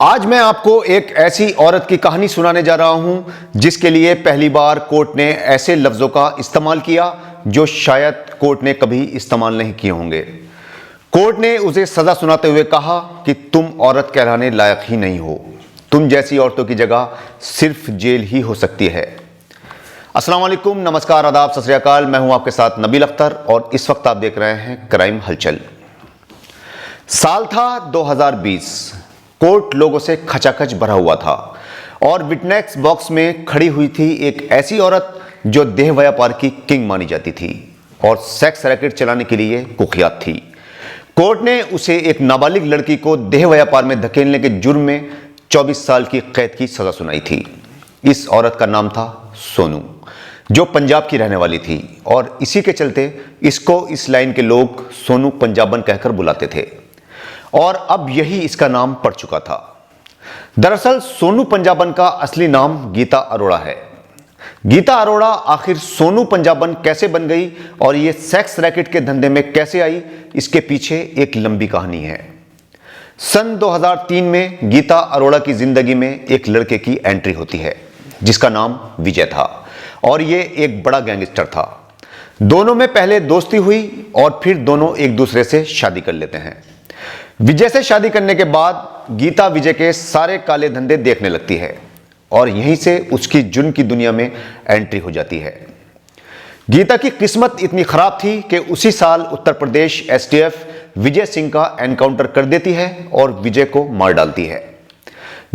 आज मैं आपको एक ऐसी औरत की कहानी सुनाने जा रहा हूं जिसके लिए पहली बार कोर्ट ने ऐसे लफ्जों का इस्तेमाल किया जो शायद कोर्ट ने कभी इस्तेमाल नहीं किए होंगे। कोर्ट ने उसे सजा सुनाते हुए कहा कि तुम औरत कहलाने लायक ही नहीं हो, तुम जैसी औरतों की जगह सिर्फ जेल ही हो सकती है। अस्सलाम वालेकुम, नमस्कार, आदाब, सत श्री अकाल। मैं हूं आपके साथ नबील अख्तर और इस वक्त आप देख रहे हैं क्राइम हलचल। साल था 2020। कोर्ट लोगों से खचाखच भरा हुआ था और विटनेस बॉक्स में खड़ी हुई थी एक ऐसी औरत जो देह व्यापार की किंग मानी जाती थी और सेक्स रैकेट चलाने के लिए कुख्यात थी। कोर्ट ने उसे एक नाबालिग लड़की को देह व्यापार में धकेलने के जुर्म में 24 साल की कैद की सजा सुनाई थी। इस औरत का नाम था सोनू, जो पंजाब की रहने वाली थी और इसी के चलते इसको इस लाइन के लोग सोनू पंजाबन कहकर बुलाते थे और अब यही इसका नाम पड़ चुका था। दरअसल सोनू पंजाबन का असली नाम गीता अरोड़ा है। गीता अरोड़ा आखिर सोनू पंजाबन कैसे बन गई और ये सेक्स रैकेट के धंधे में कैसे आई, इसके पीछे एक लंबी कहानी है। सन 2003 में गीता अरोड़ा की जिंदगी में एक लड़के की एंट्री होती है जिसका नाम विजय था और ये एक बड़ा गैंगस्टर था। दोनों में पहले दोस्ती हुई और फिर दोनों एक दूसरे से शादी कर लेते हैं। विजय से शादी करने के बाद गीता विजय के सारे काले धंधे देखने लगती है और यहीं से उसकी जुर्म की दुनिया में एंट्री हो जाती है। गीता की किस्मत इतनी खराब थी कि उसी साल उत्तर प्रदेश एसटीएफ विजय सिंह का एनकाउंटर कर देती है और विजय को मार डालती है।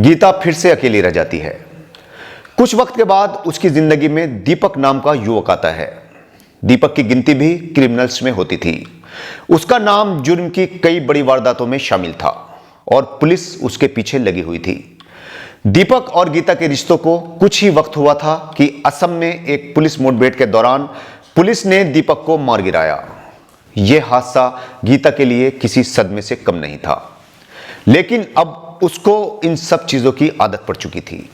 गीता फिर से अकेली रह जाती है। कुछ वक्त के बाद उसकी जिंदगी में दीपक नाम का युवक आता है। दीपक की गिनती भी क्रिमिनल्स में होती थी। उसका नाम जुर्म की कई बड़ी वारदातों में शामिल था और पुलिस उसके पीछे लगी हुई थी। दीपक और गीता के रिश्तों को कुछ ही वक्त हुआ था कि असम में एक पुलिस मुठभेड़ के दौरान पुलिस ने दीपक को मार गिराया। यह हादसा गीता के लिए किसी सदमे से कम नहीं था, लेकिन अब उसको इन सब चीजों की आदत पड़ चुकी थी।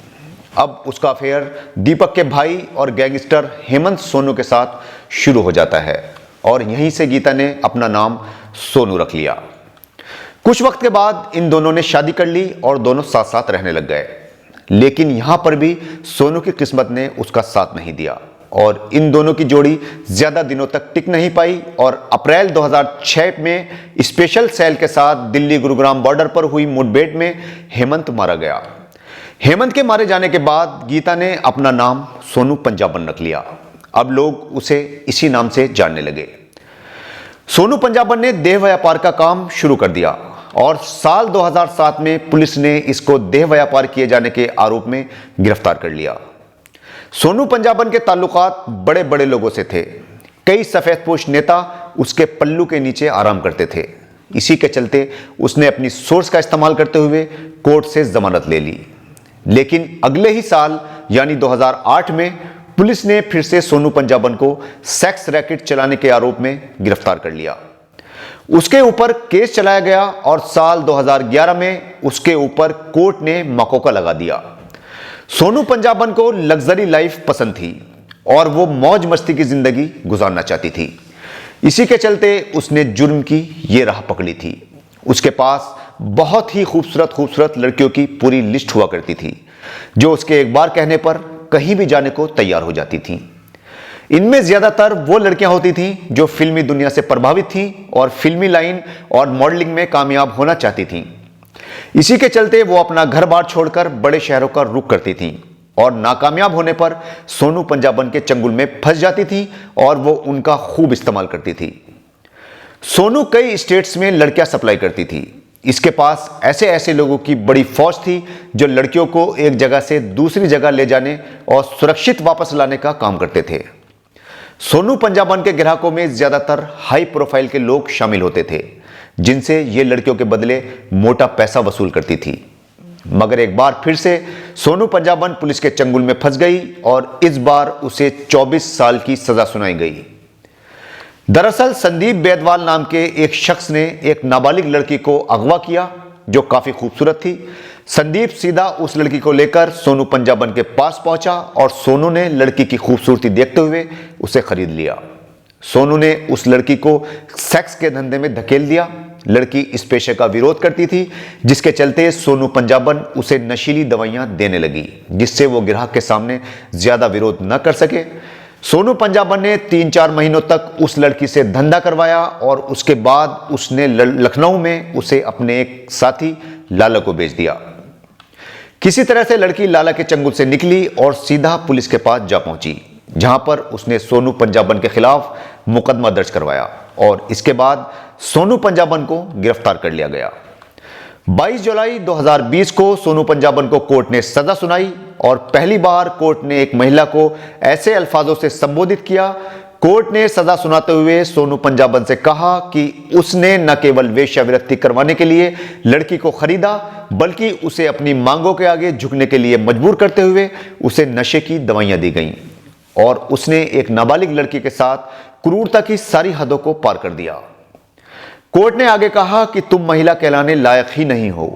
अब उसका अफेयर दीपक के भाई और गैंगस्टर हेमंत सोनू के साथ शुरू हो जाता है और यहीं से गीता ने अपना नाम सोनू रख लिया। कुछ वक्त के बाद इन दोनों ने शादी कर ली और दोनों साथ साथ रहने लग गए, लेकिन यहां पर भी सोनू की किस्मत ने उसका साथ नहीं दिया और इन दोनों की जोड़ी ज्यादा दिनों तक टिक नहीं पाई और अप्रैल 2006 में स्पेशल सेल के साथ दिल्ली गुरुग्राम बॉर्डर पर हुई मुठभेड़ में हेमंत मारा गया। हेमंत के मारे जाने के बाद गीता ने अपना नाम सोनू पंजाबन रख लिया। अब लोग उसे इसी नाम से जानने लगे। सोनू पंजाबन ने देह व्यापार का काम शुरू कर दिया और साल 2007 में पुलिस ने इसको देह व्यापार किए जाने के आरोप में गिरफ्तार कर लिया। सोनू पंजाबन के ताल्लुकात बड़े बड़े लोगों से थे। कई सफेदपोश नेता उसके पल्लू के नीचे आराम करते थे। इसी के चलते उसने अपनी सोर्स का इस्तेमाल करते हुए कोर्ट से जमानत ले ली, लेकिन अगले ही साल यानी 2008 में पुलिस ने फिर से सोनू पंजाबन को सेक्स रैकेट चलाने के आरोप में गिरफ्तार कर लिया। उसके ऊपर केस चलाया गया और साल 2011 में उसके ऊपर कोर्ट ने मकोका लगा दिया। सोनू पंजाबन को लग्जरी लाइफ पसंद थी और वो मौज मस्ती की जिंदगी गुजारना चाहती थी। इसी के चलते उसने जुर्म की ये राह पकड़ी थी। उसके पास बहुत ही खूबसूरत खूबसूरत लड़कियों की पूरी लिस्ट हुआ करती थी जो उसके एक बार कहने पर कहीं भी जाने को तैयार हो जाती थीं। इनमें ज्यादातर वो लड़कियां होती थीं जो फिल्मी दुनिया से प्रभावित थीं और फिल्मी लाइन और मॉडलिंग में कामयाब होना चाहती थीं। इसी के चलते वो अपना घर बार छोड़कर बड़े शहरों का रुख करती थीं और नाकामयाब होने पर सोनू पंजाबन के चंगुल में फंस जाती थीं और वो उनका खूब इस्तेमाल करती थी। सोनू कई स्टेट्स में लड़कियां सप्लाई करती थी। इसके पास ऐसे ऐसे लोगों की बड़ी फौज थी जो लड़कियों को एक जगह से दूसरी जगह ले जाने और सुरक्षित वापस लाने का काम करते थे। सोनू पंजाबन के ग्राहकों में ज्यादातर हाई प्रोफाइल के लोग शामिल होते थे जिनसे ये लड़कियों के बदले मोटा पैसा वसूल करती थी। मगर एक बार फिर से सोनू पंजाबन पुलिस के चंगुल में फंस गई और इस बार उसे 24 साल की सजा सुनाई गई। दरअसल संदीप बेदवाल नाम के एक शख्स ने एक नाबालिग लड़की को अगवा किया जो काफी खूबसूरत थी। संदीप सीधा उस लड़की को लेकर सोनू पंजाबन के पास पहुंचा और सोनू ने लड़की की खूबसूरती देखते हुए उसे खरीद लिया। सोनू ने उस लड़की को सेक्स के धंधे में धकेल दिया लड़की इस पेशे का विरोध करती थी, जिसके चलते सोनू पंजाबन उसे नशीली दवाइयां देने लगी, जिससे वो ग्राहक के सामने ज्यादा विरोध न कर सके। सोनू पंजाबन ने 3-4 महीनों तक उस लड़की से धंधा करवाया और उसके बाद उसने लखनऊ में उसे अपने एक साथी लाला को बेच दिया। किसी तरह से लड़की लाला के चंगुल से निकली और सीधा पुलिस के पास जा पहुंची, जहां पर उसने सोनू पंजाबन के खिलाफ मुकदमा दर्ज करवाया और इसके बाद सोनू पंजाबन को गिरफ्तार कर लिया गया। 22 जुलाई 2020 को सोनू पंजाबन को कोर्ट ने सजा सुनाई और पहली बार कोर्ट ने एक महिला को ऐसे अल्फाजों से संबोधित किया। कोर्ट ने सजा सुनाते हुए सोनू पंजाबन से कहा कि उसने न केवल वेश्यावृत्ति करवाने के लिए लड़की को खरीदा, बल्कि उसे अपनी मांगों के आगे झुकने के लिए मजबूर करते हुए उसे नशे की दवाइयां दी गईं और उसने एक नाबालिग लड़की के साथ क्रूरता की सारी हदों को पार कर दिया। कोर्ट ने आगे कहा कि तुम महिला कहलाने लायक ही नहीं हो।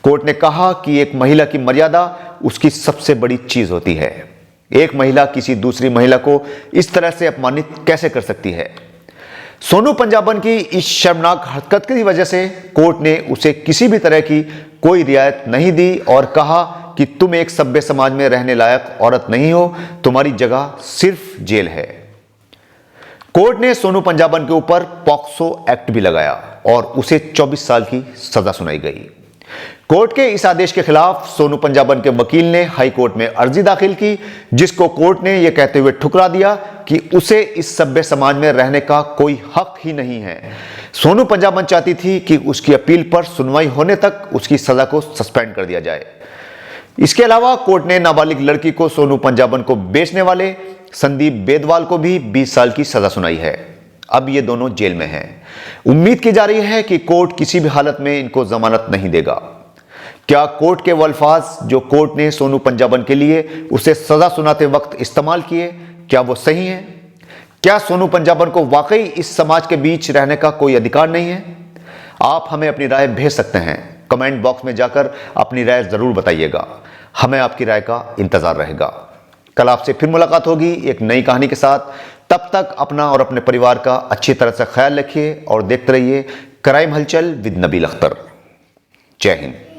कोर्ट ने कहा कि एक महिला की मर्यादा उसकी सबसे बड़ी चीज होती है। एक महिला किसी दूसरी महिला को इस तरह से अपमानित कैसे कर सकती है। सोनू पंजाबन की इस शर्मनाक हरकत की वजह से कोर्ट ने उसे किसी भी तरह की कोई रियायत नहीं दी और कहा कि तुम एक सभ्य समाज में रहने लायक औरत नहीं हो, तुम्हारी जगह सिर्फ जेल है। कोर्ट ने सोनू पंजाबन के ऊपर पॉक्सो एक्ट भी लगाया और उसे 24 साल की सजा सुनाई गई। कोर्ट के इस आदेश के खिलाफ सोनू पंजाबन के वकील ने हाई कोर्ट में अर्जी दाखिल की, जिसको कोर्ट ने यह कहते हुए ठुकरा दिया कि उसे इस सभ्य समाज में रहने का कोई हक ही नहीं है। सोनू पंजाबन चाहती थी कि उसकी अपील पर सुनवाई होने तक उसकी सजा को सस्पेंड कर दिया जाए। इसके अलावा कोर्ट ने नाबालिग लड़की को सोनू पंजाबन को बेचने वाले संदीप बेदवाल को भी 20 साल की सजा सुनाई है। अब ये दोनों जेल में हैं। उम्मीद की जा रही है कि कोर्ट किसी भी हालत में इनको जमानत नहीं देगा। क्या कोर्ट के वो अल्फाज जो कोर्ट ने सोनू पंजाबन के लिए उसे सजा सुनाते वक्त इस्तेमाल किए, क्या वो सही हैं? क्या सोनू पंजाबन को वाकई इस समाज के बीच रहने का कोई अधिकार नहीं है? आप हमें अपनी राय भेज सकते हैं। कमेंट बॉक्स में जाकर अपनी राय जरूर बताइएगा। हमें आपकी राय का इंतजार रहेगा। कल आपसे फिर मुलाकात होगी एक नई कहानी के साथ। तब तक अपना और अपने परिवार का अच्छी तरह से ख्याल रखिए और देखते रहिए क्राइम हलचल विद नबील अख्तर। जय हिंद।